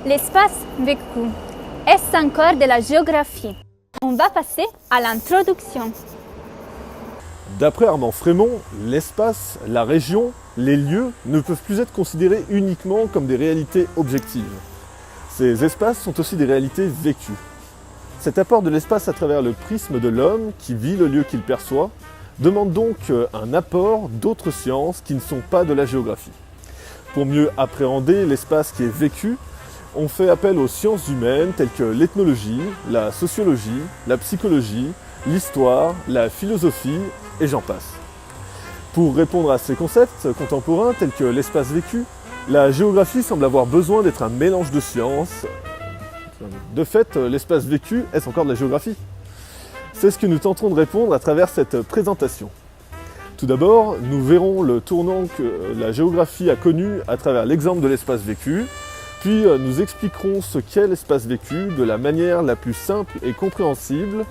L'espace vécu. Est encore de la géographie. On va passer à l'introduction. D'après Armand Frémont, l'espace, la région, les lieux ne peuvent plus être considérés uniquement comme des réalités objectives. Ces espaces sont aussi des réalités vécues. Cet apport de l'espace à travers le prisme de l'homme qui vit le lieu qu'il perçoit demande donc un apport d'autres sciences qui ne sont pas de la géographie. Pour mieux appréhender l'espace qui est vécu, on fait appel aux sciences humaines telles que l'ethnologie, la sociologie, la psychologie, l'histoire, la philosophie et j'en passe. Pour répondre à ces concepts contemporains tels que l'espace vécu, la géographie semble avoir besoin d'être un mélange de sciences. De fait, l'espace vécu est encore de la géographie. C'est ce que nous tenterons de répondre à travers cette présentation. Tout d'abord, nous verrons le tournant que la géographie a connu à travers l'exemple de l'espace vécu, puis nous expliquerons ce qu'est l'espace vécu de la manière la plus simple et compréhensible.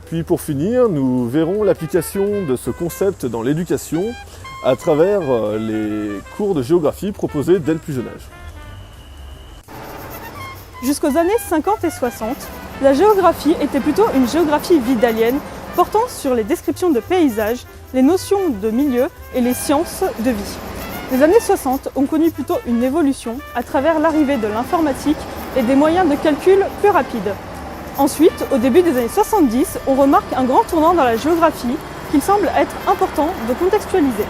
Puis pour finir, nous verrons l'application de ce concept dans l'éducation à travers les cours de géographie proposés dès le plus jeune âge. Jusqu'aux années 50 et 60, la géographie était plutôt une géographie vidalienne portant sur les descriptions de paysages, les notions de milieu et les sciences de vie. Les années 60 ont connu plutôt une évolution à travers l'arrivée de l'informatique et des moyens de calcul plus rapides. Ensuite, au début des années 70, on remarque un grand tournant dans la géographie qu'il semble être important de contextualiser.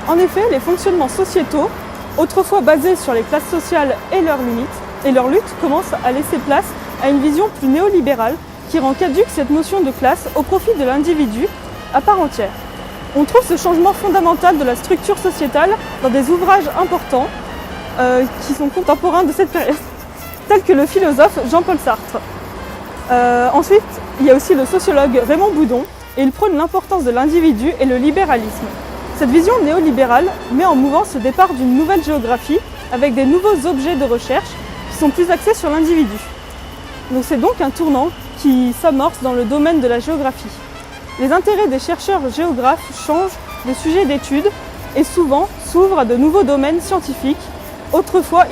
En effet, les fonctionnements sociétaux, autrefois basés sur les classes sociales et leurs limites, et leur lutte commence à laisser place à une vision plus néolibérale qui rend caduque cette notion de classe au profit de l'individu à part entière. On trouve ce changement fondamental de la structure sociétale dans des ouvrages importants qui sont contemporains de cette période, tels que le philosophe Jean-Paul Sartre. Ensuite, il y a aussi le sociologue Raymond Boudon, et il prône l'importance de l'individu et le libéralisme. Cette vision néolibérale met en mouvance le départ d'une nouvelle géographie avec des nouveaux objets de recherche qui sont plus axés sur l'individu. Donc c'est donc un tournant qui s'amorce dans le domaine de la géographie. Les intérêts des chercheurs géographes changent de sujet d'étude et souvent s'ouvrent à de nouveaux domaines scientifiques, autrefois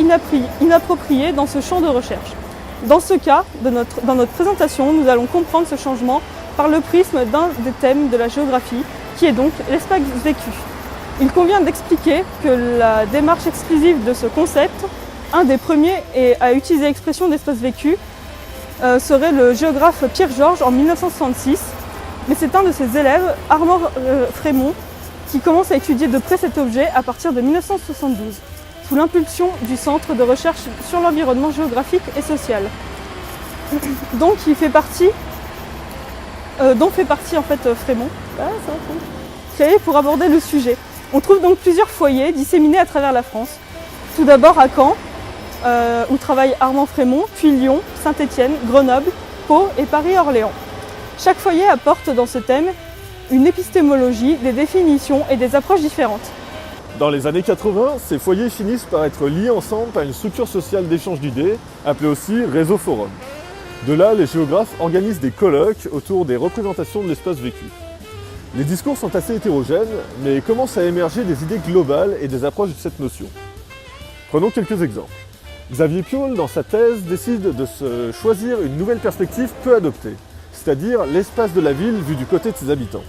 inappropriés dans ce champ de recherche. Dans ce cas, dans notre présentation, nous allons comprendre ce changement par le prisme d'un des thèmes de la géographie, qui est donc l'espace vécu. Il convient d'expliquer que la démarche exclusive de ce concept, un des premiers à utiliser l'expression d'espace vécu, serait le géographe Pierre Georges en 1966, mais c'est un de ses élèves, Armand Frémont, qui commence à étudier de près cet objet à partir de 1972, sous l'impulsion du Centre de recherche sur l'environnement géographique et social. Donc il fait partie, en fait Frémont, créé pour aborder le sujet. On trouve donc plusieurs foyers disséminés à travers la France. Tout d'abord à Caen, où travaille Armand Frémont, puis Lyon, Saint-Étienne, Grenoble, Pau et Paris-Orléans. Chaque foyer apporte dans ce thème une épistémologie, des définitions et des approches différentes. Dans les années 80, ces foyers finissent par être liés ensemble par une structure sociale d'échange d'idées, appelée aussi réseau forum. De là, les géographes organisent des colloques autour des représentations de l'espace vécu. Les discours sont assez hétérogènes, mais commencent à émerger des idées globales et des approches de cette notion. Prenons quelques exemples. Xavier Piolle, dans sa thèse, décide de se choisir une nouvelle perspective peu adoptée, c'est-à-dire l'espace de la ville vu du côté de ses habitants.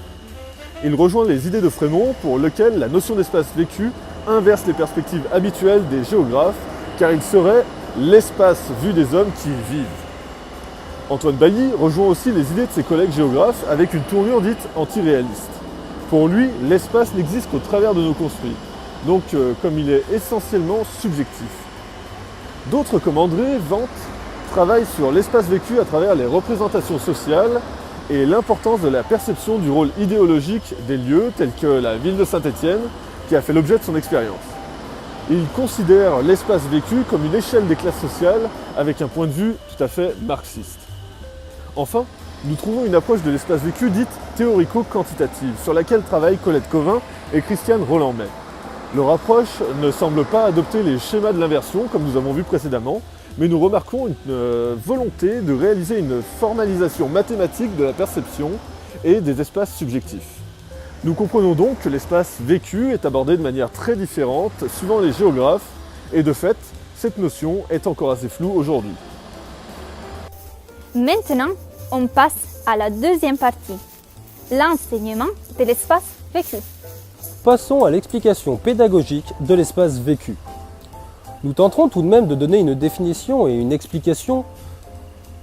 Il rejoint les idées de Frémont pour lequel la notion d'espace vécu inverse les perspectives habituelles des géographes, car il serait l'espace vu des hommes qui y vivent. Antoine Bailly rejoint aussi les idées de ses collègues géographes avec une tournure dite antiréaliste. Pour lui, l'espace n'existe qu'au travers de nos construits, donc comme il est essentiellement subjectif. D'autres comme André Vente travaillent sur l'espace vécu à travers les représentations sociales et l'importance de la perception du rôle idéologique des lieux tels que la ville de Saint-Étienne qui a fait l'objet de son expérience. Il considère l'espace vécu comme une échelle des classes sociales avec un point de vue tout à fait marxiste. Enfin, nous trouvons une approche de l'espace vécu dite théorico-quantitative sur laquelle travaillent Colette Covin et Christiane Roland-May. Leur approche ne semble pas adopter les schémas de l'inversion comme nous avons vu précédemment, mais nous remarquons une volonté de réaliser une formalisation mathématique de la perception et des espaces subjectifs. Nous comprenons donc que l'espace vécu est abordé de manière très différente suivant les géographes et de fait, cette notion est encore assez floue aujourd'hui. Maintenant, on passe à la deuxième partie, l'enseignement de l'espace vécu. Passons à l'explication pédagogique de l'espace vécu. Nous tenterons tout de même de donner une définition et une explication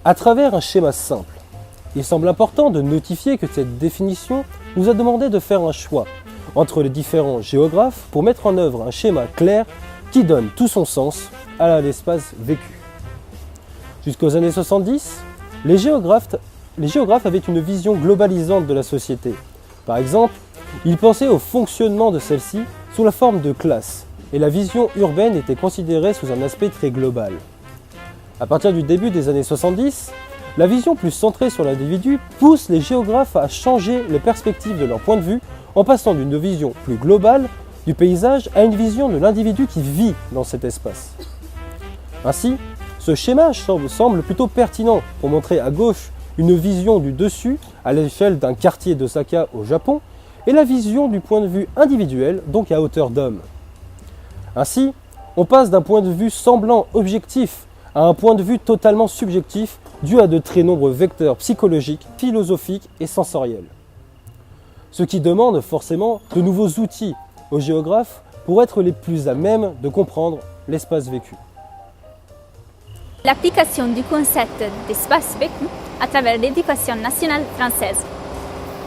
à travers un schéma simple. Il semble important de notifier que cette définition nous a demandé de faire un choix entre les différents géographes pour mettre en œuvre un schéma clair qui donne tout son sens à l'espace vécu. Jusqu'aux années 70, les géographes avaient une vision globalisante de la société. Par exemple, ils pensaient au fonctionnement de celle-ci sous la forme de classes, et la vision urbaine était considérée sous un aspect très global. À partir du début des années 70, la vision plus centrée sur l'individu pousse les géographes à changer les perspectives de leur point de vue en passant d'une vision plus globale du paysage à une vision de l'individu qui vit dans cet espace. Ainsi, ce schéma semble plutôt pertinent pour montrer à gauche une vision du dessus à l'échelle d'un quartier d'Osaka au Japon et la vision du point de vue individuel, donc à hauteur d'homme. Ainsi, on passe d'un point de vue semblant objectif à un point de vue totalement subjectif dû à de très nombreux vecteurs psychologiques, philosophiques et sensoriels. Ce qui demande forcément de nouveaux outils aux géographes pour être les plus à même de comprendre l'espace vécu. L'application du concept d'espace vécu à travers l'éducation nationale française.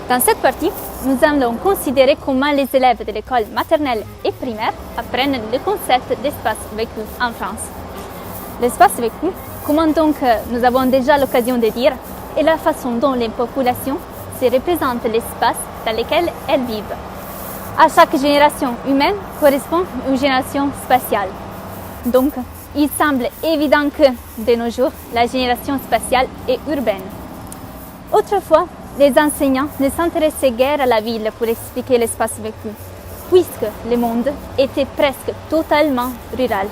Dans cette partie, nous allons considérer comment les élèves de l'école maternelle et primaire apprennent le concept d'espace vécu en France. L'espace vécu, comment donc nous avons déjà l'occasion de dire, est la façon dont les populations se représentent l'espace dans lequel elles vivent. À chaque génération humaine correspond une génération spatiale. Donc, il semble évident que, de nos jours, la génération spatiale est urbaine. Autrefois, les enseignants ne s'intéressaient guère à la ville pour expliquer l'espace vécu, puisque le monde était presque totalement rural.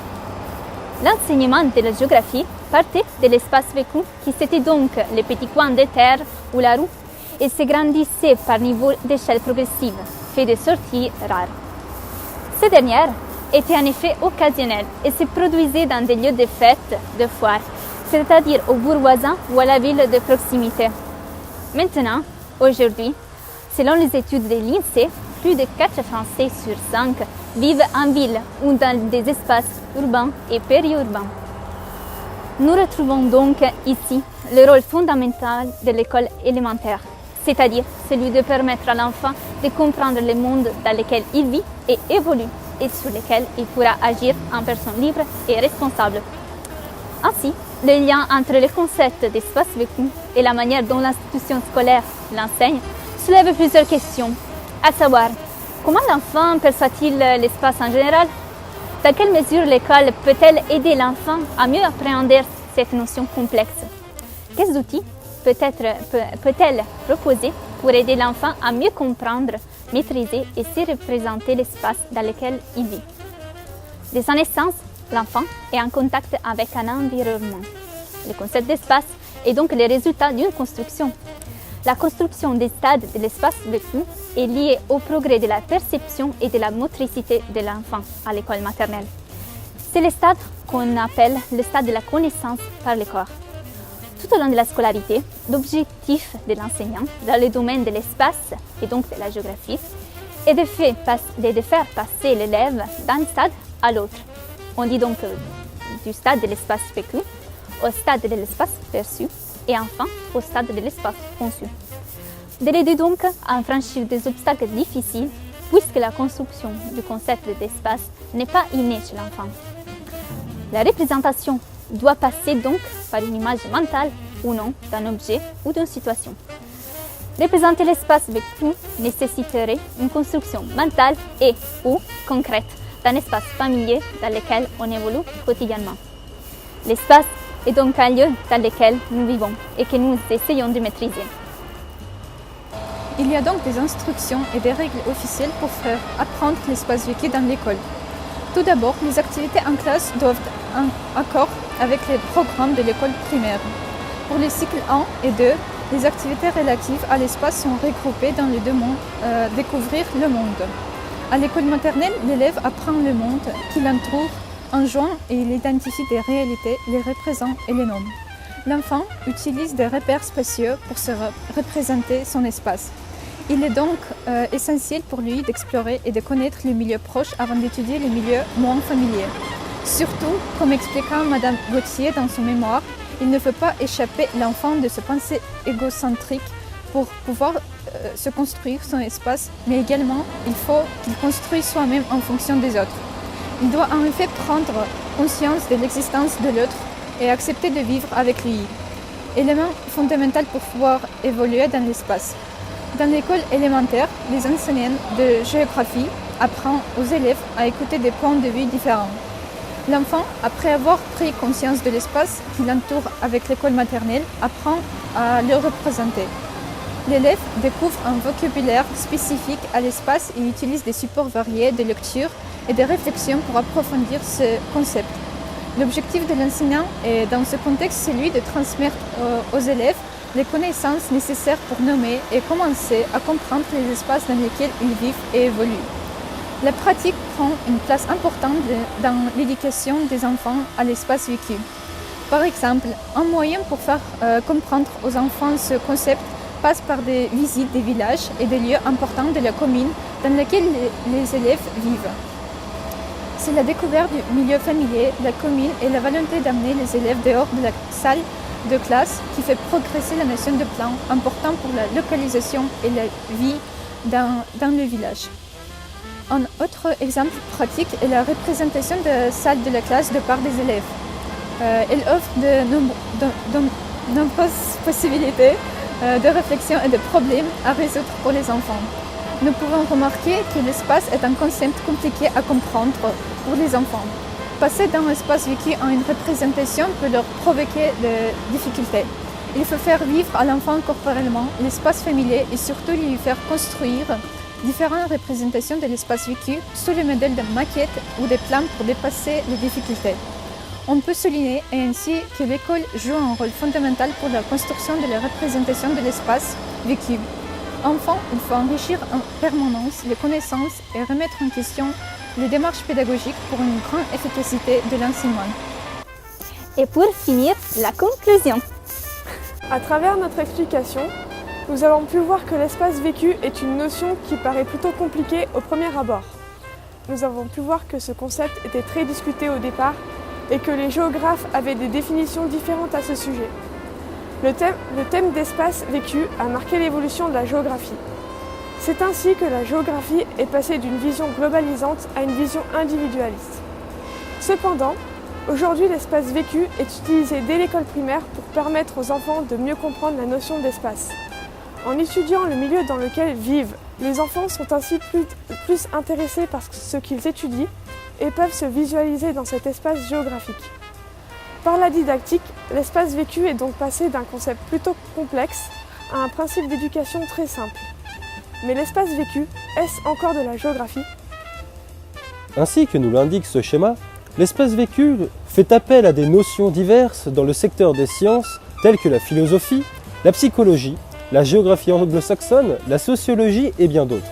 L'enseignement de la géographie partait de l'espace vécu, qui c'était donc les petits coins de terre ou la roue, et se grandissait par niveau d'échelle progressive, fait de sorties rares. Ces dernières étaient en effet occasionnelles et se produisaient dans des lieux de fête, de foire, c'est-à-dire au bourg voisin ou à la ville de proximité. Maintenant, aujourd'hui, selon les études de l'INSEE, plus de 4 Français sur 5 vivent en ville ou dans des espaces urbains et périurbains. Nous retrouvons donc ici le rôle fondamental de l'école élémentaire, c'est-à-dire celui de permettre à l'enfant de comprendre le monde dans lequel il vit et évolue et sur lequel il pourra agir en personne libre et responsable. Ainsi, le lien entre le concept d'espace vécu et la manière dont l'institution scolaire l'enseigne soulève plusieurs questions, à savoir, comment l'enfant perçoit-il l'espace en général? Dans quelle mesure l'école peut-elle aider l'enfant à mieux appréhender cette notion complexe? Quels outils peut-elle proposer pour aider l'enfant à mieux comprendre, maîtriser et se représenter l'espace dans lequel il vit? Dès sa naissance, l'enfant est en contact avec un environnement. Le concept d'espace est donc le résultat d'une construction. La construction des stades de l'espace vécu est liée au progrès de la perception et de la motricité de l'enfant à l'école maternelle. C'est le stade qu'on appelle le stade de la connaissance par le corps. Tout au long de la scolarité, l'objectif de l'enseignant dans le domaine de l'espace et donc de la géographie est de faire passer l'élève d'un stade à l'autre. On dit donc du stade de l'espace vécu au stade de l'espace perçu et enfin au stade de l'espace conçu. De l'aider donc à franchir des obstacles difficiles puisque la construction du concept d'espace n'est pas innée chez l'enfant. La représentation doit passer donc par une image mentale ou non d'un objet ou d'une situation. Représenter l'espace vécu nécessiterait une construction mentale et ou concrète d'un espace familier dans lequel on évolue quotidiennement. L'espace est donc un lieu dans lequel nous vivons et que nous essayons de maîtriser. Il y a donc des instructions et des règles officielles pour faire apprendre l'espace vécu dans l'école. Tout d'abord, les activités en classe doivent être en accord avec les programmes de l'école primaire. Pour les cycles 1 et 2, les activités relatives à l'espace sont regroupées dans les deux mondes, découvrir le monde. À l'école maternelle, l'élève apprend le monde qui l'entoure En jouant, il identifie des réalités, les représente et les nomme. L'enfant utilise des repères spatiaux pour se représenter son espace. Il est donc essentiel pour lui d'explorer et de connaître les milieux proches avant d'étudier les milieux moins familiers. Surtout, comme expliqua Madame Gauthier dans son mémoire, il ne faut pas échapper l'enfant de ses pensées égocentriques pour pouvoir se construire son espace, mais également il faut qu'il construise soi-même en fonction des autres. Il doit en effet prendre conscience de l'existence de l'autre et accepter de vivre avec lui. Élément fondamental pour pouvoir évoluer dans l'espace. Dans l'école élémentaire, les enseignants de géographie apprennent aux élèves à écouter des points de vue différents. L'enfant, après avoir pris conscience de l'espace qui l'entoure avec l'école maternelle, apprend à le représenter. L'élève découvre un vocabulaire spécifique à l'espace et utilise des supports variés de lecture et de réflexion pour approfondir ce concept. L'objectif de l'enseignant est dans ce contexte celui de transmettre aux élèves les connaissances nécessaires pour nommer et commencer à comprendre les espaces dans lesquels ils vivent et évoluent. La pratique prend une place importante dans l'éducation des enfants à l'espace vécu. Par exemple, un moyen pour faire comprendre aux enfants ce concept passe par des visites des villages et des lieux importants de la commune dans lesquels les élèves vivent. C'est la découverte du milieu familier, la commune et la volonté d'amener les élèves dehors de la salle de classe qui fait progresser la notion de plan, important pour la localisation et la vie dans le village. Un autre exemple pratique est la représentation de salle de la classe de part des élèves. Elle offre de nombreuses possibilités de réflexion et de problèmes à résoudre pour les enfants. Nous pouvons remarquer que l'espace est un concept compliqué à comprendre pour les enfants. Passer d'un espace vécu à une représentation peut leur provoquer des difficultés. Il faut faire vivre à l'enfant corporellement l'espace familier et surtout lui faire construire différentes représentations de l'espace vécu sous le modèle de maquettes ou de plans pour dépasser les difficultés. On peut souligner ainsi que l'école joue un rôle fondamental pour la construction de la représentation de l'espace vécu. Enfin, il faut enrichir en permanence les connaissances et remettre en question les démarches pédagogiques pour une grande efficacité de l'enseignement. Et pour finir, la conclusion. À travers notre explication, nous avons pu voir que l'espace vécu est une notion qui paraît plutôt compliquée au premier abord. Nous avons pu voir que ce concept était très discuté au départ et que les géographes avaient des définitions différentes à ce sujet. Le thème d'espace vécu a marqué l'évolution de la géographie. C'est ainsi que la géographie est passée d'une vision globalisante à une vision individualiste. Cependant, aujourd'hui, l'espace vécu est utilisé dès l'école primaire pour permettre aux enfants de mieux comprendre la notion d'espace. En étudiant le milieu dans lequel ils vivent, les enfants sont ainsi plus intéressés par ce qu'ils étudient et peuvent se visualiser dans cet espace géographique. Par la didactique, l'espace vécu est donc passé d'un concept plutôt complexe à un principe d'éducation très simple. Mais l'espace vécu, est-ce encore de la géographie ? Ainsi que nous l'indique ce schéma, l'espace vécu fait appel à des notions diverses dans le secteur des sciences telles que la philosophie, la psychologie, la géographie anglo-saxonne, la sociologie et bien d'autres.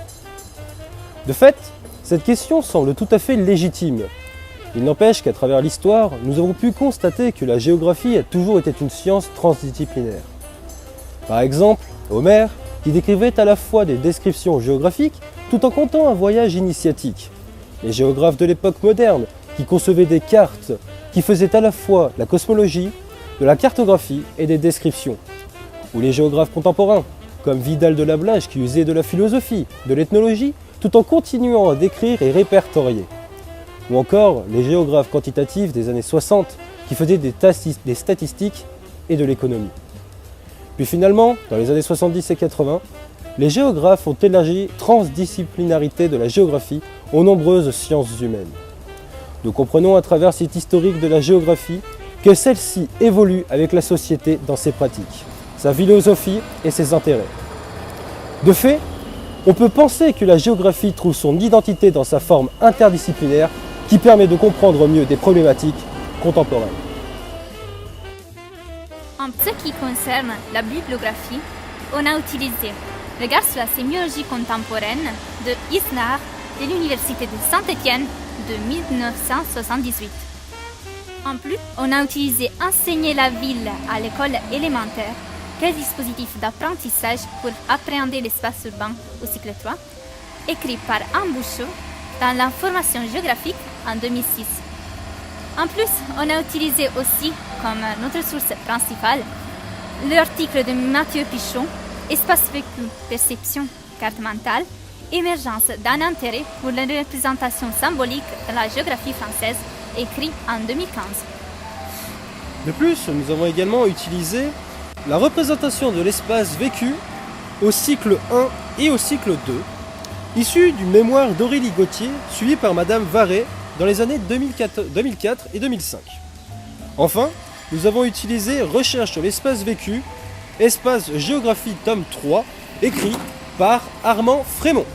De fait, cette question semble tout à fait légitime. Il n'empêche qu'à travers l'histoire, nous avons pu constater que la géographie a toujours été une science transdisciplinaire. Par exemple, Homère, qui décrivait à la fois des descriptions géographiques tout en comptant un voyage initiatique. Les géographes de l'époque moderne, qui concevaient des cartes, qui faisaient à la fois la cosmologie, de la cartographie et des descriptions. Ou les géographes contemporains, comme Vidal de la Blache, qui usait de la philosophie, de l'ethnologie, tout en continuant à décrire et répertorier. Ou encore les géographes quantitatifs des années 60, qui faisaient des statistiques et de l'économie. Puis finalement, dans les années 70 et 80, les géographes ont élargi la transdisciplinarité de la géographie aux nombreuses sciences humaines. Nous comprenons à travers cet historique de la géographie que celle-ci évolue avec la société dans ses pratiques, sa philosophie et ses intérêts. De fait, on peut penser que la géographie trouve son identité dans sa forme interdisciplinaire qui permet de comprendre mieux des problématiques contemporaines. En ce qui concerne la bibliographie, on a utilisé Regard sur la sémiologie contemporaine de Isnard de l'Université de Saint-Étienne de 1978. En plus, on a utilisé Enseigner la ville à l'école élémentaire, quel dispositif d'apprentissage pour appréhender l'espace urbain au cycle 3, écrit par Anne Bouchot dans l'information géographique en 2006. En plus, on a utilisé aussi, comme notre source principale, l'article de Mathieu Pichon, Espace vécu, perception, carte mentale, émergence d'un intérêt pour la représentation symbolique de la géographie française, écrit en 2015. De plus, nous avons également utilisé la représentation de l'espace vécu au cycle 1 et au cycle 2, issu du mémoire d'Aurélie Gauthier, suivi par Madame Varret dans les années 2004 et 2005. Enfin, nous avons utilisé Recherche sur l'espace vécu, espace géographie tome 3, écrit par Armand Frémont.